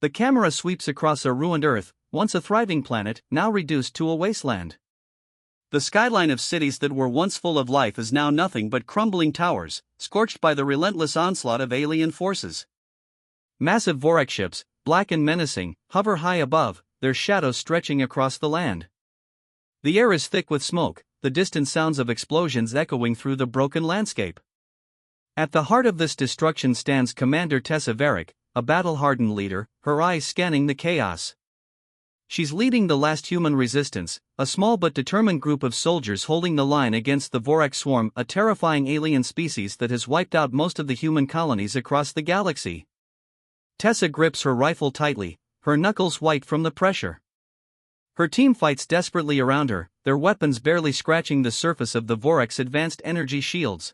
The camera sweeps across a ruined Earth, once a thriving planet, now reduced to a wasteland. The skyline of cities that were once full of life is now nothing but crumbling towers, scorched by the relentless onslaught of alien forces. Massive Vorak ships, black and menacing, hover high above, their shadows stretching across the land. The air is thick with smoke, the distant sounds of explosions echoing through the broken landscape. At the heart of this destruction stands Commander Tessa Varick, a battle-hardened leader, her eyes scanning the chaos. She's leading the last human resistance, a small but determined group of soldiers holding the line against the Vorak swarm, a terrifying alien species that has wiped out most of the human colonies across the galaxy. Tessa grips her rifle tightly, her knuckles white from the pressure. Her team fights desperately around her, their weapons barely scratching the surface of the Vorak's advanced energy shields.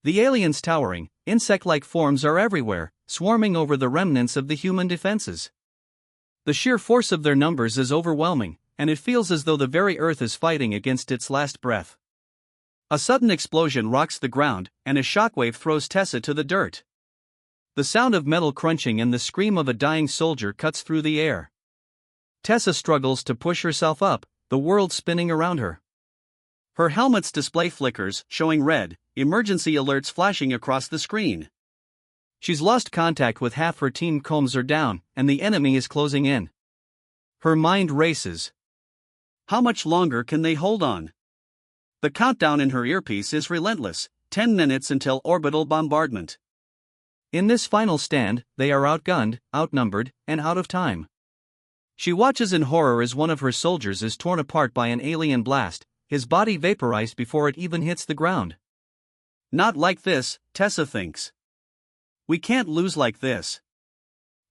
The aliens' towering, insect-like forms are everywhere, swarming over the remnants of the human defenses. The sheer force of their numbers is overwhelming, and it feels as though the very Earth is fighting against its last breath. A sudden explosion rocks the ground, and a shockwave throws Tessa to the dirt. The sound of metal crunching and the scream of a dying soldier cuts through the air. Tessa struggles to push herself up, the world spinning around her. Her helmet's display flickers, showing red, emergency alerts flashing across the screen. She's lost contact with half her team. Combs are down, and the enemy is closing in. Her mind races. How much longer can they hold on? The countdown in her earpiece is relentless, 10 minutes until orbital bombardment. In this final stand, they are outgunned, outnumbered, and out of time. She watches in horror as one of her soldiers is torn apart by an alien blast, his body vaporized before it even hits the ground. Not like this, Tessa thinks. We can't lose like this.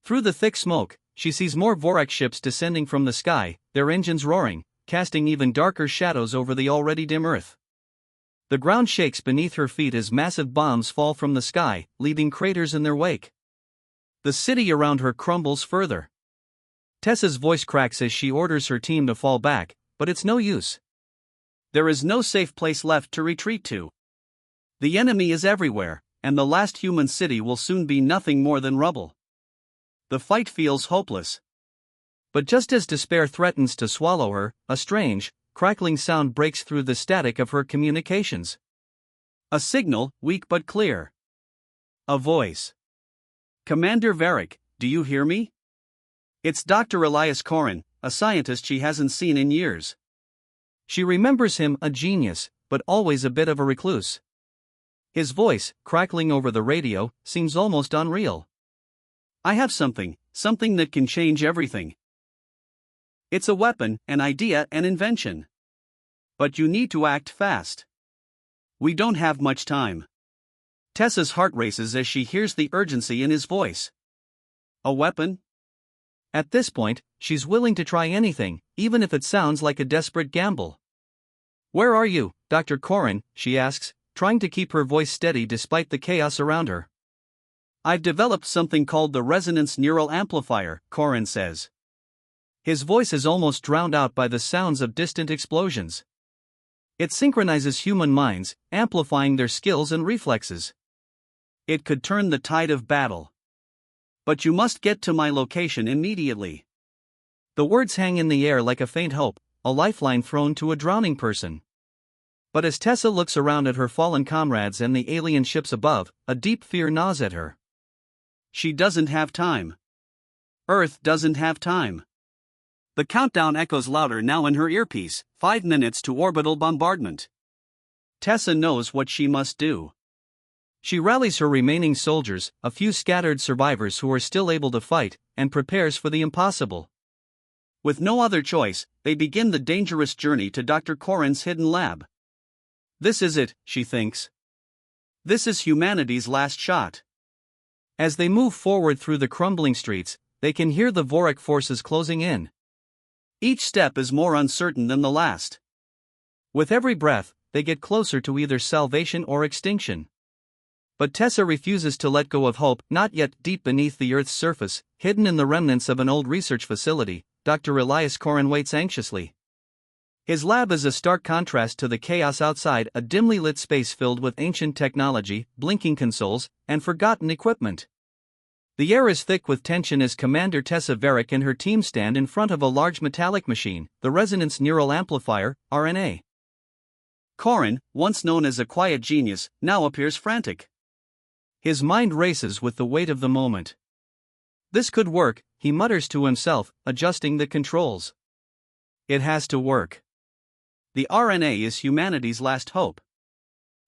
Through the thick smoke, she sees more Vorak ships descending from the sky, their engines roaring, casting even darker shadows over the already dim Earth. The ground shakes beneath her feet as massive bombs fall from the sky, leaving craters in their wake. The city around her crumbles further. Tessa's voice cracks as she orders her team to fall back, but it's no use. There is no safe place left to retreat to. The enemy is everywhere, and the last human city will soon be nothing more than rubble. The fight feels hopeless. But just as despair threatens to swallow her, a strange, crackling sound breaks through the static of her communications. A signal, weak but clear. A voice. Commander Varick, do you hear me? It's Dr. Elias Corrin, a scientist she hasn't seen in years. She remembers him, a genius, but always a bit of a recluse. His voice, crackling over the radio, seems almost unreal. I have something that can change everything. It's a weapon, an idea, an invention. But you need to act fast. We don't have much time. Tessa's heart races as she hears the urgency in his voice. A weapon? At this point, she's willing to try anything, even if it sounds like a desperate gamble. Where are you, Dr. Corrin? She asks, trying to keep her voice steady despite the chaos around her. I've developed something called the resonance neural amplifier, Corrin says. His voice is almost drowned out by the sounds of distant explosions. It synchronizes human minds, amplifying their skills and reflexes. It could turn the tide of battle. But you must get to my location immediately. The words hang in the air like a faint hope, a lifeline thrown to a drowning person. But as Tessa looks around at her fallen comrades and the alien ships above, a deep fear gnaws at her. She doesn't have time. Earth doesn't have time. The countdown echoes louder now in her earpiece, 5 minutes to orbital bombardment. Tessa knows what she must do. She rallies her remaining soldiers, a few scattered survivors who are still able to fight, and prepares for the impossible. With no other choice, they begin the dangerous journey to Dr. Corrin's hidden lab. This is it, she thinks. This is humanity's last shot. As they move forward through the crumbling streets, they can hear the Vorak forces closing in. Each step is more uncertain than the last. With every breath, they get closer to either salvation or extinction. But Tessa refuses to let go of hope. Not yet. Deep beneath the Earth's surface, hidden in the remnants of an old research facility, Dr. Elias Corrin waits anxiously. His lab is a stark contrast to the chaos outside, a dimly lit space filled with ancient technology, blinking consoles, and forgotten equipment. The air is thick with tension as Commander Tessa Varick and her team stand in front of a large metallic machine, the Resonance Neural Amplifier, RNA. Corin, once known as a quiet genius, now appears frantic. His mind races with the weight of the moment. This could work, he mutters to himself, adjusting the controls. It has to work. The RNA is humanity's last hope.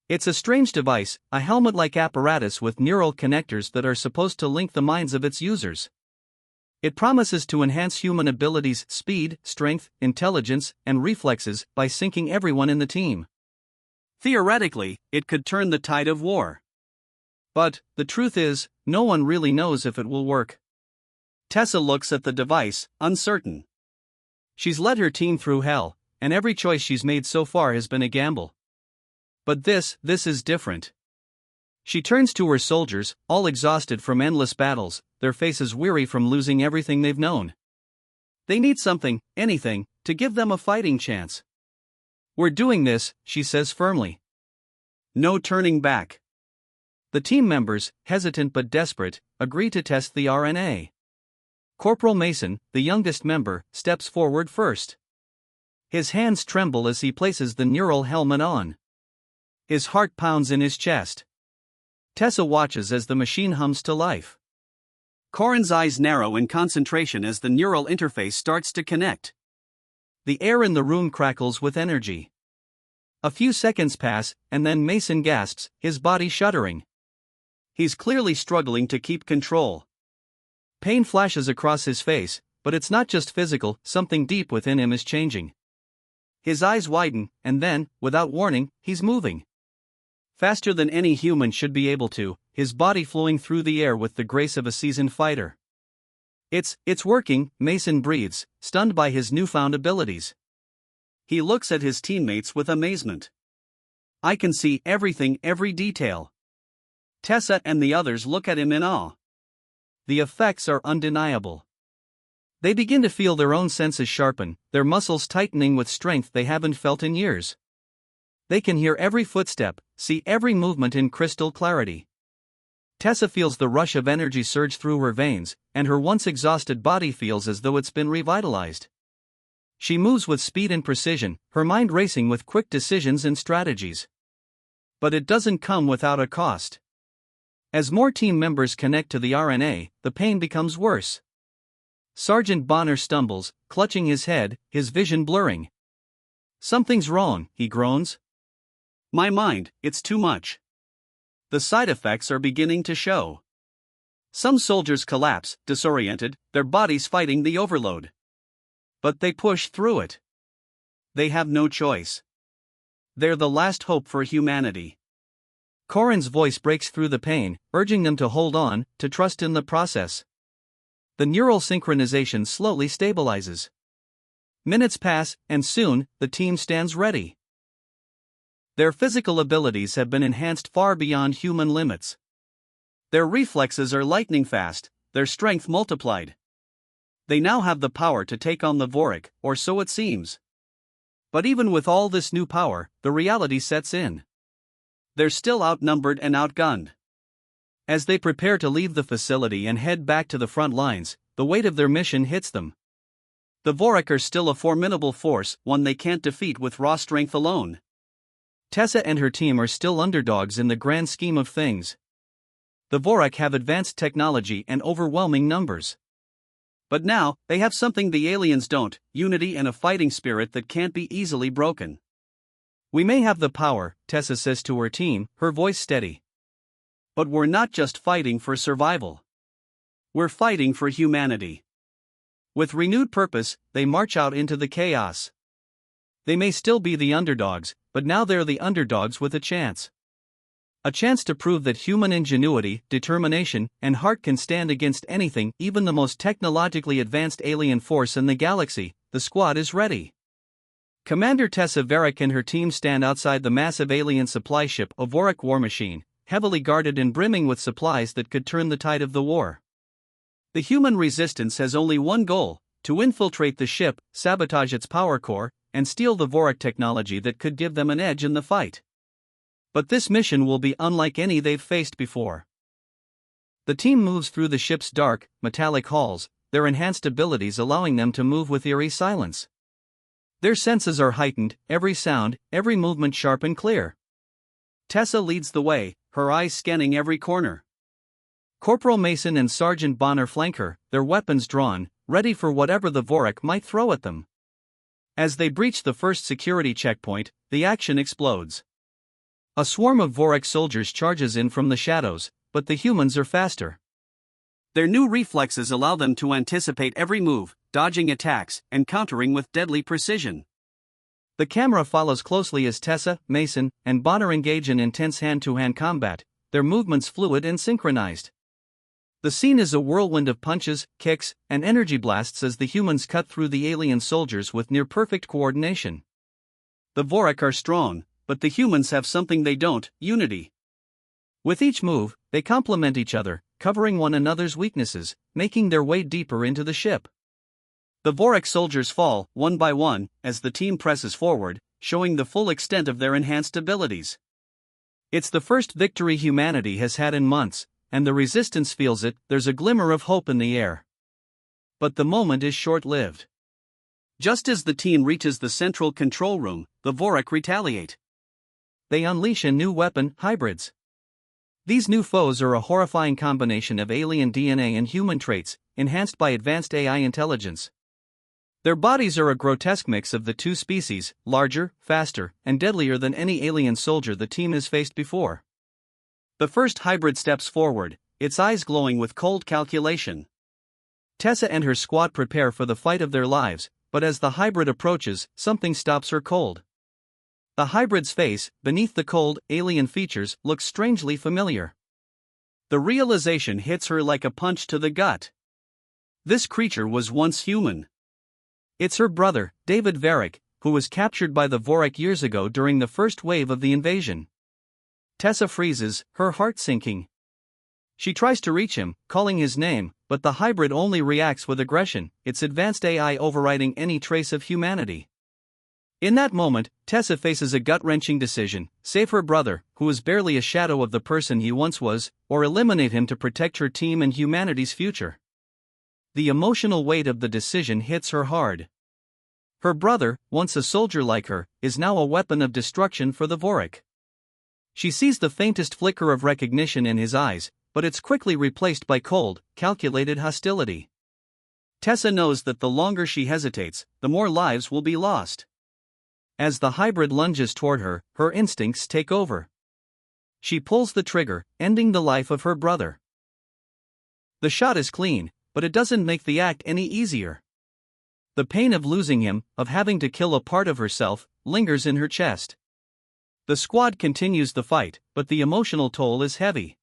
It's a strange device, a helmet-like apparatus with neural connectors that are supposed to link the minds of its users. It promises to enhance human abilities, speed, strength, intelligence, and reflexes by syncing everyone in the team. Theoretically, it could turn the tide of war. But, the truth is, no one really knows if it will work. Tessa looks at the device, uncertain. She's led her team through hell, and every choice she's made so far has been a gamble. But this is different. She turns to her soldiers, all exhausted from endless battles, their faces weary from losing everything they've known. They need something, anything, to give them a fighting chance. "We're doing this," she says firmly. No turning back. The team members, hesitant but desperate, agree to test the RNA. Corporal Mason, the youngest member, steps forward first. His hands tremble as he places the neural helmet on. His heart pounds in his chest. Tessa watches as the machine hums to life. Corin's eyes narrow in concentration as the neural interface starts to connect. The air in the room crackles with energy. A few seconds pass, and then Mason gasps, his body shuddering. He's clearly struggling to keep control. Pain flashes across his face, but it's not just physical, something deep within him is changing. His eyes widen, and then, without warning, he's moving. Faster than any human should be able to, his body flowing through the air with the grace of a seasoned fighter. It's working," Mason breathes, stunned by his newfound abilities. He looks at his teammates with amazement. "I can see everything, every detail." Tessa and the others look at him in awe. The effects are undeniable. They begin to feel their own senses sharpen, their muscles tightening with strength they haven't felt in years. They can hear every footstep, see every movement in crystal clarity. Tessa feels the rush of energy surge through her veins, and her once exhausted body feels as though it's been revitalized. She moves with speed and precision, her mind racing with quick decisions and strategies. But it doesn't come without a cost. As more team members connect to the RNA, the pain becomes worse. Sergeant Bonner stumbles, clutching his head, his vision blurring. "Something's wrong," he groans. "My mind, it's too much." The side effects are beginning to show. Some soldiers collapse, disoriented, their bodies fighting the overload. But they push through it. They have no choice. They're the last hope for humanity. Corin's voice breaks through the pain, urging them to hold on, to trust in the process. The neural synchronization slowly stabilizes. Minutes pass, and soon, the team stands ready. Their physical abilities have been enhanced far beyond human limits. Their reflexes are lightning fast, their strength multiplied. They now have the power to take on the Vorik, or so it seems. But even with all this new power, the reality sets in. They're still outnumbered and outgunned. As they prepare to leave the facility and head back to the front lines, the weight of their mission hits them. The Vorik are still a formidable force, one they can't defeat with raw strength alone. Tessa and her team are still underdogs in the grand scheme of things. The Vorik have advanced technology and overwhelming numbers. But now, they have something the aliens don't, unity and a fighting spirit that can't be easily broken. "We may have the power," Tessa says to her team, her voice steady. "But we're not just fighting for survival. We're fighting for humanity." With renewed purpose, they march out into the chaos. They may still be the underdogs, but now they're the underdogs with a chance. A chance to prove that human ingenuity, determination, and heart can stand against anything, even the most technologically advanced alien force in the galaxy. The squad is ready. Commander Tessa Varick and her team stand outside the massive alien supply ship, a Vorik war machine, heavily guarded and brimming with supplies that could turn the tide of the war. The human resistance has only one goal: to infiltrate the ship, sabotage its power core, and steal the Vorik technology that could give them an edge in the fight. But this mission will be unlike any they've faced before. The team moves through the ship's dark, metallic halls, their enhanced abilities allowing them to move with eerie silence. Their senses are heightened, every sound, every movement sharp and clear. Tessa leads the way, her eyes scanning every corner. Corporal Mason and Sergeant Bonner flank her, their weapons drawn, ready for whatever the Vorik might throw at them. As they breach the first security checkpoint, the action explodes. A swarm of Vorik soldiers charges in from the shadows, but the humans are faster. Their new reflexes allow them to anticipate every move, dodging attacks, and countering with deadly precision. The camera follows closely as Tessa, Mason, and Bonner engage in intense hand-to-hand combat, their movements fluid and synchronized. The scene is a whirlwind of punches, kicks, and energy blasts as the humans cut through the alien soldiers with near-perfect coordination. The Vorik are strong, but the humans have something they don't: unity. With each move, they complement each other, covering one another's weaknesses, making their way deeper into the ship. The Vorik soldiers fall, one by one, as the team presses forward, showing the full extent of their enhanced abilities. It's the first victory humanity has had in months, and the resistance feels it. There's a glimmer of hope in the air. But the moment is short-lived. Just as the team reaches the central control room, the Vorik retaliate. They unleash a new weapon: hybrids. These new foes are a horrifying combination of alien DNA and human traits, enhanced by advanced AI intelligence. Their bodies are a grotesque mix of the two species, larger, faster, and deadlier than any alien soldier the team has faced before. The first hybrid steps forward, its eyes glowing with cold calculation. Tessa and her squad prepare for the fight of their lives, but as the hybrid approaches, something stops her cold. The hybrid's face, beneath the cold, alien features, looks strangely familiar. The realization hits her like a punch to the gut. This creature was once human. It's her brother, David Varick, who was captured by the Vorik years ago during the first wave of the invasion. Tessa freezes, her heart sinking. She tries to reach him, calling his name, but the hybrid only reacts with aggression, its advanced AI overriding any trace of humanity. In that moment, Tessa faces a gut-wrenching decision: save her brother, who is barely a shadow of the person he once was, or eliminate him to protect her team and humanity's future. The emotional weight of the decision hits her hard. Her brother, once a soldier like her, is now a weapon of destruction for the Vorik. She sees the faintest flicker of recognition in his eyes, but it's quickly replaced by cold, calculated hostility. Tessa knows that the longer she hesitates, the more lives will be lost. As the hybrid lunges toward her, her instincts take over. She pulls the trigger, ending the life of her brother. The shot is clean, but it doesn't make the act any easier. The pain of losing him, of having to kill a part of herself, lingers in her chest. The squad continues the fight, but the emotional toll is heavy.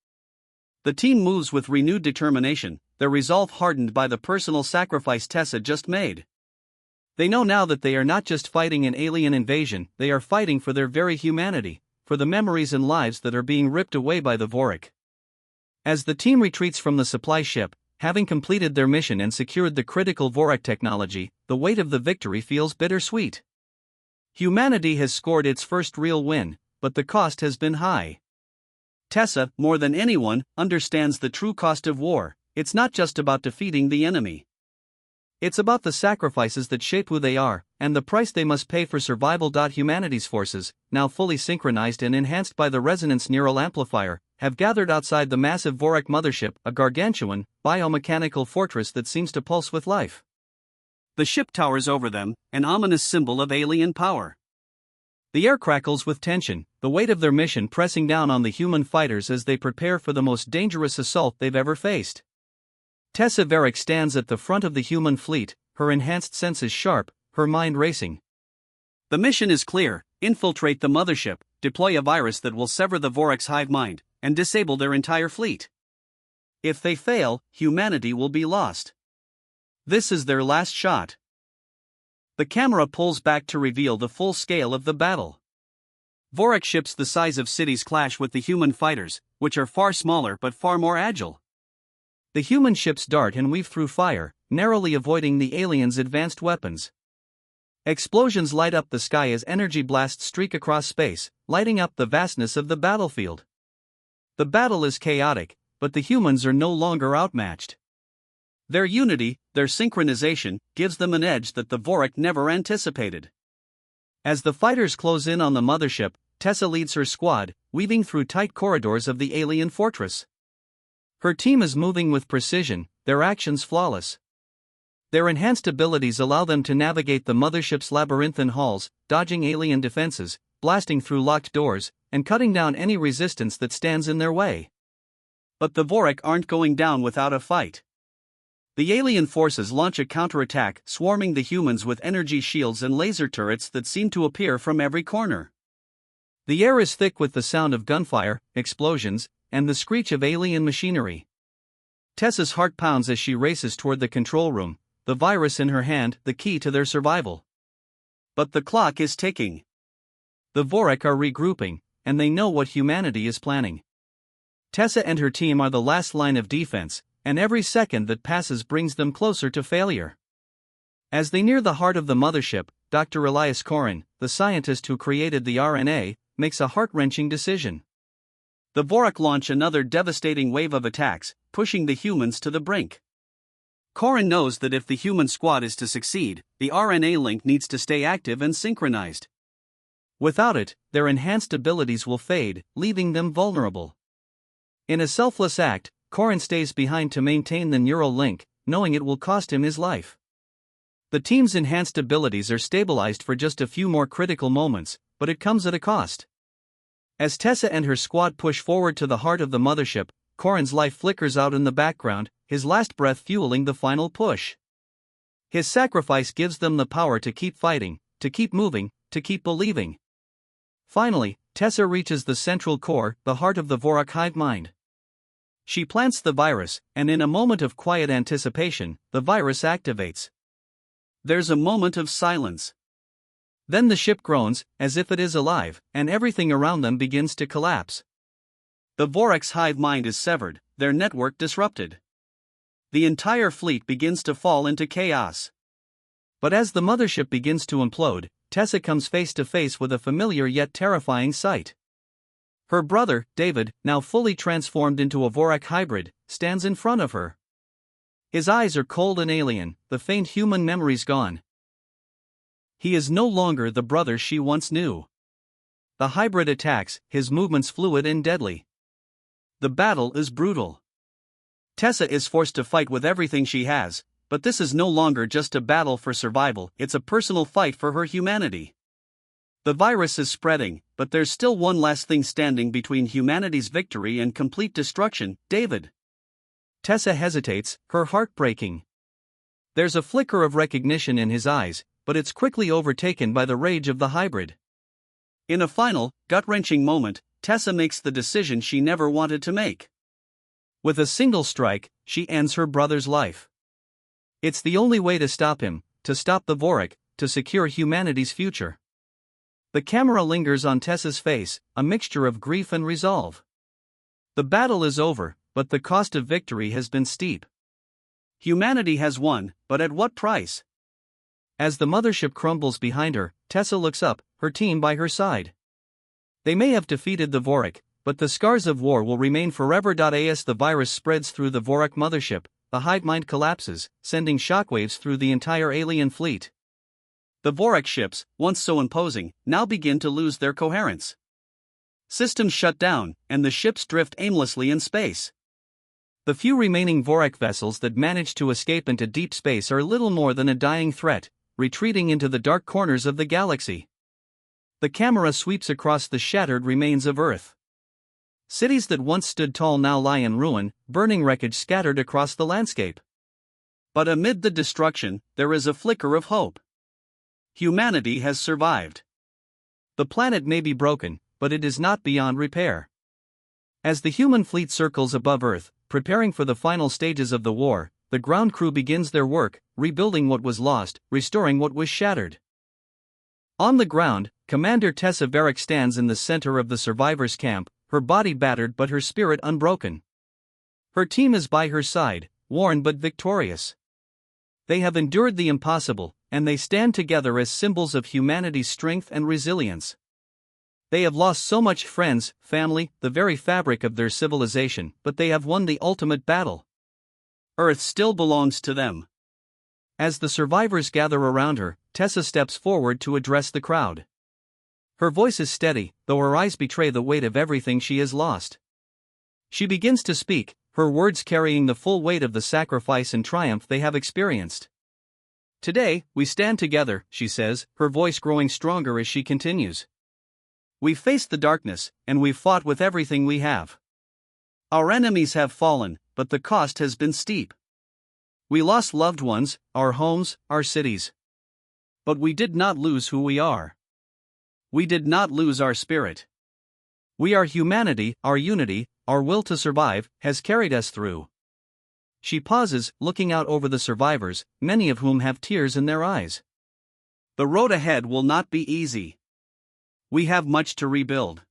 The team moves with renewed determination, their resolve hardened by the personal sacrifice Tessa just made. They know now that they are not just fighting an alien invasion, they are fighting for their very humanity, for the memories and lives that are being ripped away by the Vorik. As the team retreats from the supply ship, having completed their mission and secured the critical Vorik technology, the weight of the victory feels bittersweet. Humanity has scored its first real win, but the cost has been high. Tessa, more than anyone, understands the true cost of war. It's not just about defeating the enemy. It's about the sacrifices that shape who they are, and the price they must pay for survival. Humanity's forces, now fully synchronized and enhanced by the resonance neural amplifier, have gathered outside the massive Vorik mothership, a gargantuan, biomechanical fortress that seems to pulse with life. The ship towers over them, an ominous symbol of alien power. The air crackles with tension, the weight of their mission pressing down on the human fighters as they prepare for the most dangerous assault they've ever faced. Tessa Varick stands at the front of the human fleet, her enhanced senses sharp, her mind racing. The mission is clear: infiltrate the mothership, deploy a virus that will sever the Vorik's hive mind, and disable their entire fleet. If they fail, humanity will be lost. This is their last shot. The camera pulls back to reveal the full scale of the battle. Vorik ships the size of cities clash with the human fighters, which are far smaller but far more agile. The human ships dart and weave through fire, narrowly avoiding the aliens' advanced weapons. Explosions light up the sky as energy blasts streak across space, lighting up the vastness of the battlefield. The battle is chaotic, but the humans are no longer outmatched. Their unity, their synchronization, gives them an edge that the Vorik never anticipated. As the fighters close in on the mothership, Tessa leads her squad, weaving through tight corridors of the alien fortress. Her team is moving with precision, their actions flawless. Their enhanced abilities allow them to navigate the mothership's labyrinthine halls, dodging alien defenses, blasting through locked doors, and cutting down any resistance that stands in their way. But the Vorik aren't going down without a fight. The alien forces launch a counterattack, swarming the humans with energy shields and laser turrets that seem to appear from every corner. The air is thick with the sound of gunfire, explosions, and the screech of alien machinery. Tessa's heart pounds as she races toward the control room, the virus in her hand, the key to their survival. But the clock is ticking. The Vorik are regrouping, and they know what humanity is planning. Tessa and her team are the last line of defense, and every second that passes brings them closer to failure. As they near the heart of the mothership, Dr. Elias Korin, the scientist who created the RNA, makes a heart-wrenching decision. The Vorik launch another devastating wave of attacks, pushing the humans to the brink. Korin knows that if the human squad is to succeed, the RNA link needs to stay active and synchronized. Without it, their enhanced abilities will fade, leaving them vulnerable. In a selfless act, Korin stays behind to maintain the neural link, knowing it will cost him his life. The team's enhanced abilities are stabilized for just a few more critical moments, but it comes at a cost. As Tessa and her squad push forward to the heart of the mothership, Korin's life flickers out in the background, his last breath fueling the final push. His sacrifice gives them the power to keep fighting, to keep moving, to keep believing. Finally, Tessa reaches the central core, the heart of the Vorik hive mind. She plants the virus, and in a moment of quiet anticipation, the virus activates. There's a moment of silence. Then the ship groans, as if it is alive, and everything around them begins to collapse. The Vorik's hive mind is severed, their network disrupted. The entire fleet begins to fall into chaos. But as the mothership begins to implode, Tessa comes face to face with a familiar yet terrifying sight. Her brother, David, now fully transformed into a Vorik hybrid, stands in front of her. His eyes are cold and alien, the faint human memories gone. He is no longer the brother she once knew. The hybrid attacks, his movements fluid and deadly. The battle is brutal. Tessa is forced to fight with everything she has, but this is no longer just a battle for survival, it's a personal fight for her humanity. The virus is spreading, but there's still one last thing standing between humanity's victory and complete destruction: David. Tessa hesitates, her heart breaking. There's a flicker of recognition in his eyes, but it's quickly overtaken by the rage of the hybrid. In a final, gut-wrenching moment, Tessa makes the decision she never wanted to make. With a single strike, she ends her brother's life. It's the only way to stop him, to stop the Vorik, to secure humanity's future. The camera lingers on Tessa's face, a mixture of grief and resolve. The battle is over, but the cost of victory has been steep. Humanity has won, but at what price? As the mothership crumbles behind her, Tessa looks up, her team by her side. They may have defeated the Vorik, but the scars of war will remain forever. As the virus spreads through the Vorik mothership, the hive mind collapses, sending shockwaves through the entire alien fleet. The Vorik ships, once so imposing, now begin to lose their coherence. Systems shut down, and the ships drift aimlessly in space. The few remaining Vorik vessels that manage to escape into deep space are little more than a dying threat, retreating into the dark corners of the galaxy. The camera sweeps across the shattered remains of Earth. Cities that once stood tall now lie in ruin, burning wreckage scattered across the landscape. But amid the destruction, there is a flicker of hope. Humanity has survived. The planet may be broken, but it is not beyond repair. As the human fleet circles above Earth, preparing for the final stages of the war, the ground crew begins their work, rebuilding what was lost, restoring what was shattered. On the ground, Commander Tessa Varick stands in the center of the survivors' camp, her body battered but her spirit unbroken. Her team is by her side, worn but victorious. They have endured the impossible, and they stand together as symbols of humanity's strength and resilience. They have lost so much friends, family, the very fabric of their civilization, but they have won the ultimate battle. Earth still belongs to them. As the survivors gather around her, Tessa steps forward to address the crowd. Her voice is steady, though her eyes betray the weight of everything she has lost. She begins to speak, her words carrying the full weight of the sacrifice and triumph they have experienced. Today, we stand together, she says, her voice growing stronger as she continues. We've faced the darkness, and we've fought with everything we have. Our enemies have fallen, but the cost has been steep. We lost loved ones, our homes, our cities. But we did not lose who we are. We did not lose our spirit. We are humanity, our unity, our will to survive, has carried us through. She pauses, looking out over the survivors, many of whom have tears in their eyes. The road ahead will not be easy. We have much to rebuild.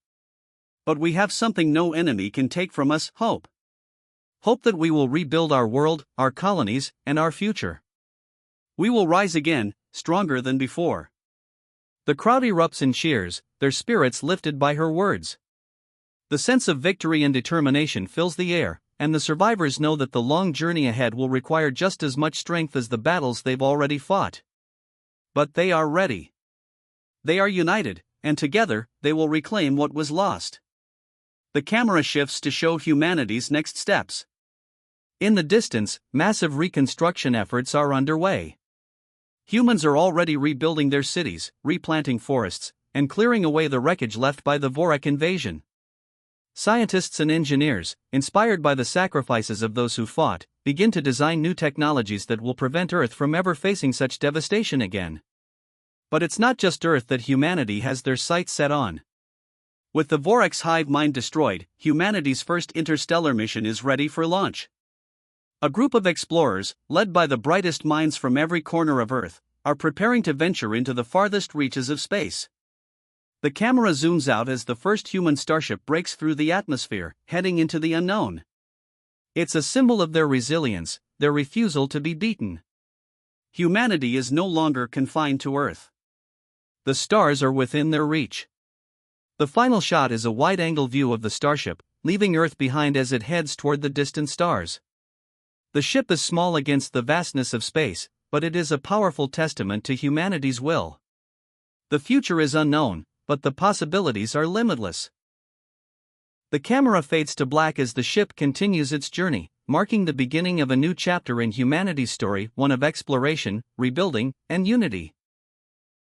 But we have something no enemy can take from us, hope. Hope that we will rebuild our world, our colonies, and our future. We will rise again, stronger than before. The crowd erupts in cheers, their spirits lifted by her words. The sense of victory and determination fills the air, and the survivors know that the long journey ahead will require just as much strength as the battles they've already fought. But they are ready. They are united, and together, they will reclaim what was lost. The camera shifts to show humanity's next steps. In the distance, massive reconstruction efforts are underway. Humans are already rebuilding their cities, replanting forests, and clearing away the wreckage left by the Vorak invasion. Scientists and engineers, inspired by the sacrifices of those who fought, begin to design new technologies that will prevent Earth from ever facing such devastation again. But it's not just Earth that humanity has their sights set on. With the Vorak's hive mind destroyed, humanity's first interstellar mission is ready for launch. A group of explorers, led by the brightest minds from every corner of Earth, are preparing to venture into the farthest reaches of space. The camera zooms out as the first human starship breaks through the atmosphere, heading into the unknown. It's a symbol of their resilience, their refusal to be beaten. Humanity is no longer confined to Earth. The stars are within their reach. The final shot is a wide-angle view of the starship, leaving Earth behind as it heads toward the distant stars. The ship is small against the vastness of space, but it is a powerful testament to humanity's will. The future is unknown, but the possibilities are limitless. The camera fades to black as the ship continues its journey, marking the beginning of a new chapter in humanity's story, one of exploration, rebuilding, and unity.